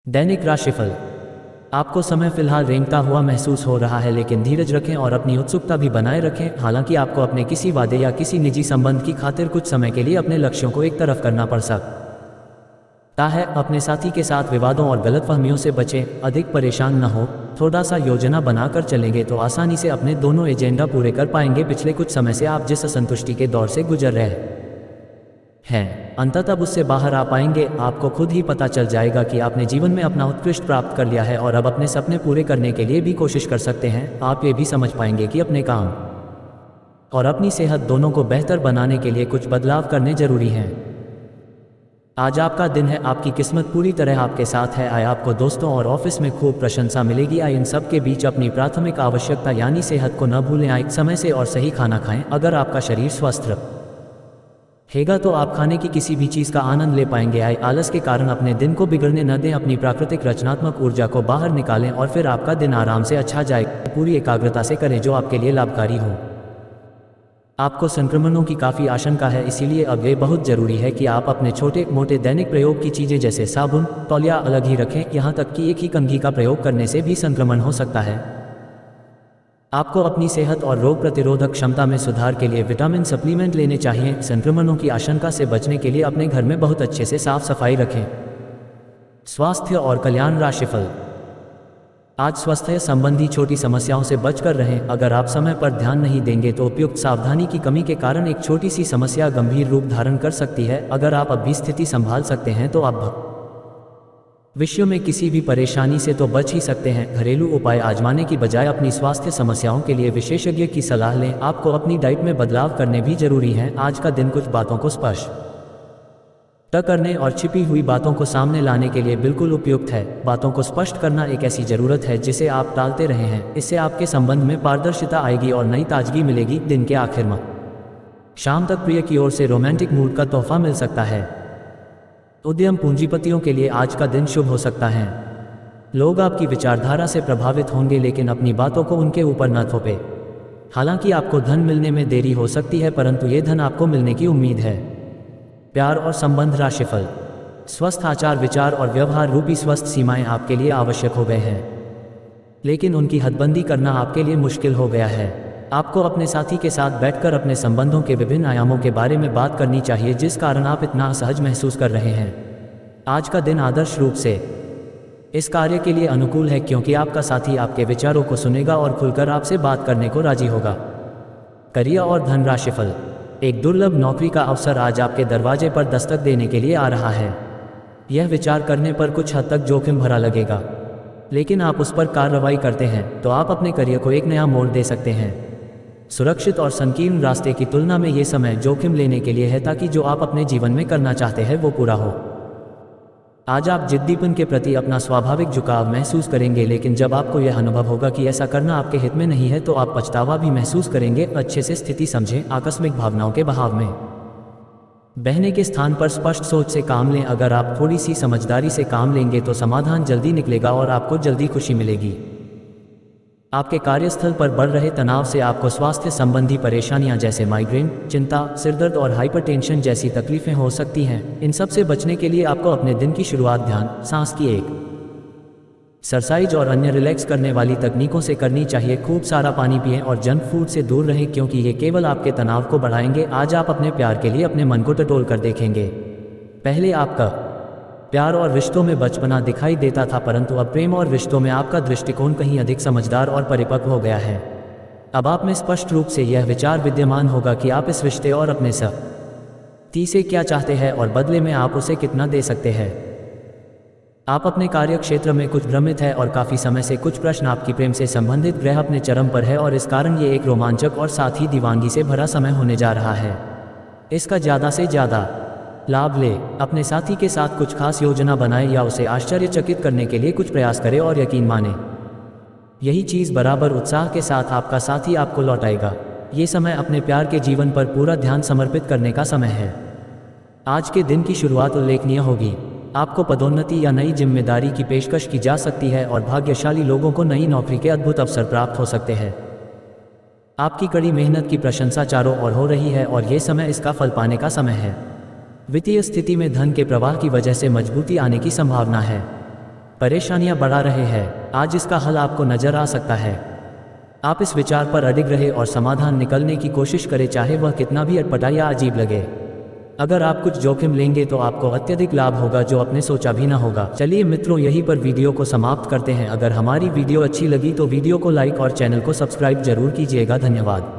दैनिक राशिफल। आपको समय फिलहाल रेंगता हुआ महसूस हो रहा है, लेकिन धीरज रखें और अपनी उत्सुकता भी बनाए रखें। हालांकि आपको अपने किसी वादे या किसी निजी संबंध की खातिर कुछ समय के लिए अपने लक्ष्यों को एक तरफ करना पड़ सकता है। अपने साथी के साथ विवादों और गलतफहमियों से बचें, अधिक परेशान न हो। थोड़ा सा योजना बनाकर चलेंगे तो आसानी से अपने दोनों एजेंडा पूरे कर पाएंगे। पिछले कुछ समय से आप जिस असंतुष्टि के दौर से गुजर रहे हैं, अंततः उससे बाहर आ पाएंगे। आपको खुद ही पता चल जाएगा कि आपने जीवन में अपना उत्कृष्ट प्राप्त कर लिया है और अब अपने सपने पूरे करने के लिए भी कोशिश कर सकते हैं। आप ये भी समझ पाएंगे कि अपने काम और अपनी सेहत दोनों को बेहतर बनाने के लिए कुछ बदलाव करने जरूरी हैं। आज आपका दिन है, आपकी किस्मत पूरी तरह आपके साथ है। आए आपको दोस्तों और ऑफिस में खूब प्रशंसा मिलेगी। आए इन सब के बीच अपनी प्राथमिक आवश्यकता यानी सेहत को न भूलें। आए समय से और सही खाना खाएं। अगर आपका शरीर स्वस्थ रहेगा तो आप खाने की किसी भी चीज़ का आनंद ले पाएंगे। आए आलस के कारण अपने दिन को बिगड़ने न दें। अपनी प्राकृतिक रचनात्मक ऊर्जा को बाहर निकालें और फिर आपका दिन आराम से अच्छा जाएगा। पूरी एकाग्रता से करें जो आपके लिए लाभकारी हो। आपको संक्रमणों की काफ़ी आशंका है, इसीलिए अब ये बहुत ज़रूरी है कि आप अपने छोटे मोटे दैनिक प्रयोग की चीज़ें जैसे साबुन, तौलिया अलग ही रखें। यहाँ तक कि एक ही कंघी का प्रयोग करने से भी संक्रमण हो सकता है। आपको अपनी सेहत और रोग प्रतिरोधक क्षमता में सुधार के लिए विटामिन सप्लीमेंट लेने चाहिए। संक्रमणों की आशंका से बचने के लिए अपने घर में बहुत अच्छे से साफ सफाई रखें। स्वास्थ्य और कल्याण राशिफल। आज स्वास्थ्य संबंधी छोटी समस्याओं से बचकर रहें। अगर आप समय पर ध्यान नहीं देंगे तो उपयुक्त सावधानी की कमी के कारण एक छोटी सी समस्या गंभीर रूप धारण कर सकती है। अगर आप अब भी स्थिति संभाल सकते हैं तो आप विश्व में किसी भी परेशानी से तो बच ही सकते हैं। घरेलू उपाय आजमाने की बजाय अपनी स्वास्थ्य समस्याओं के लिए विशेषज्ञ की सलाह लें। आपको अपनी डाइट में बदलाव करने भी जरूरी हैं। आज का दिन कुछ बातों को स्पष्ट करने और छिपी हुई बातों को सामने लाने के लिए बिल्कुल उपयुक्त है। बातों को स्पष्ट करना एक ऐसी जरूरत है जिसे आप टालते रहे हैं। इससे आपके संबंध में पारदर्शिता आएगी और नई ताजगी मिलेगी। दिन के आखिर में शाम तक प्रिय की ओर से रोमांटिक मूड का तोहफा मिल सकता है। उद्यम पूंजीपतियों के लिए आज का दिन शुभ हो सकता है। लोग आपकी विचारधारा से प्रभावित होंगे, लेकिन अपनी बातों को उनके ऊपर न थोपे। हालांकि आपको धन मिलने में देरी हो सकती है, परंतु ये धन आपको मिलने की उम्मीद है। प्यार और संबंध राशिफल। स्वस्थ आचार विचार और व्यवहार रूपी स्वस्थ सीमाएं आपके लिए आवश्यक हो गए हैं, लेकिन उनकी हदबंदी करना आपके लिए मुश्किल हो गया है। आपको अपने साथी के साथ बैठकर अपने संबंधों के विभिन्न आयामों के बारे में बात करनी चाहिए, जिस कारण आप इतना असहज महसूस कर रहे हैं। आज का दिन आदर्श रूप से इस कार्य के लिए अनुकूल है, क्योंकि आपका साथी आपके विचारों को सुनेगा और खुलकर आपसे बात करने को राजी होगा। करियर और धन राशिफल। एक दुर्लभ नौकरी का अवसर आज आपके दरवाजे पर दस्तक देने के लिए आ रहा है। यह विचार करने पर कुछ हद तक जोखिम भरा लगेगा, लेकिन आप उस पर कार्रवाई करते हैं तो आप अपने करियर को एक नया मोड़ दे सकते हैं। सुरक्षित और संकीर्ण रास्ते की तुलना में ये समय जोखिम लेने के लिए है, ताकि जो आप अपने जीवन में करना चाहते हैं वो पूरा हो। आज आप जिद्दीपन के प्रति अपना स्वाभाविक झुकाव महसूस करेंगे, लेकिन जब आपको यह अनुभव होगा कि ऐसा करना आपके हित में नहीं है तो आप पछतावा भी महसूस करेंगे। अच्छे से स्थिति समझें। आकस्मिक भावनाओं के बहाव में बहने के स्थान पर स्पष्ट सोच से काम लें। अगर आप थोड़ी सी समझदारी से काम लेंगे तो समाधान जल्दी निकलेगा और आपको जल्दी खुशी मिलेगी। आपके कार्यस्थल पर बढ़ रहे तनाव से आपको स्वास्थ्य संबंधी परेशानियां जैसे माइग्रेन, चिंता, सिरदर्द और हाइपरटेंशन जैसी तकलीफें हो सकती हैं। इन सब से बचने के लिए आपको अपने दिन की शुरुआत ध्यान, सांस की एक्सरसाइज और अन्य रिलैक्स करने वाली तकनीकों से करनी चाहिए। खूब सारा पानी पिएं और जंक फूड से दूर रहें, क्योंकि ये केवल आपके तनाव को बढ़ाएंगे। आज आप अपने प्यार के लिए अपने मन को टटोल कर देखेंगे। पहले आपका प्यार और रिश्तों में बचपना दिखाई देता था, परंतु अब प्रेम और रिश्तों में आपका दृष्टिकोण कहीं अधिक समझदार और परिपक्व हो गया है। अब आप में स्पष्ट रूप से यह विचार विद्यमान होगा कि आप इस रिश्ते और अपने साथी से क्या चाहते हैं और बदले में आप उसे कितना दे सकते हैं। आप अपने कार्य क्षेत्र में कुछ भ्रमित है और काफ़ी समय से कुछ प्रश्न आपकी प्रेम से संबंधित ग्रह अपने चरम पर है, और इस कारण ये एक रोमांचक और साथ ही दीवानगी से भरा समय होने जा रहा है। इसका ज़्यादा से ज़्यादा लाभ ले। अपने साथी के साथ कुछ खास योजना बनाएं या उसे आश्चर्यचकित करने के लिए कुछ प्रयास करें और यकीन माने यही चीज़ बराबर उत्साह के साथ आपका साथी आपको लौटाएगा। ये समय अपने प्यार के जीवन पर पूरा ध्यान समर्पित करने का समय है। आज के दिन की शुरुआत उल्लेखनीय होगी। आपको पदोन्नति या नई जिम्मेदारी की पेशकश की जा सकती है और भाग्यशाली लोगों को नई नौकरी के अद्भुत अवसर प्राप्त हो सकते हैं। आपकी कड़ी मेहनत की प्रशंसा चारों ओर हो रही है और ये समय इसका फल पाने का समय है। वित्तीय स्थिति में धन के प्रवाह की वजह से मजबूती आने की संभावना है। परेशानियां बढ़ा रहे हैं। आज इसका हल आपको नजर आ सकता है। आप इस विचार पर अडिग रहे और समाधान निकलने की कोशिश करें, चाहे वह कितना भी अटपटा या अजीब लगे। अगर आप कुछ जोखिम लेंगे तो आपको अत्यधिक लाभ होगा जो आपने सोचा भी ना होगा। चलिए मित्रों, यहीं पर वीडियो को समाप्त करते हैं। अगर हमारी वीडियो अच्छी लगी तो वीडियो को लाइक और चैनल को सब्सक्राइब जरूर कीजिएगा। धन्यवाद।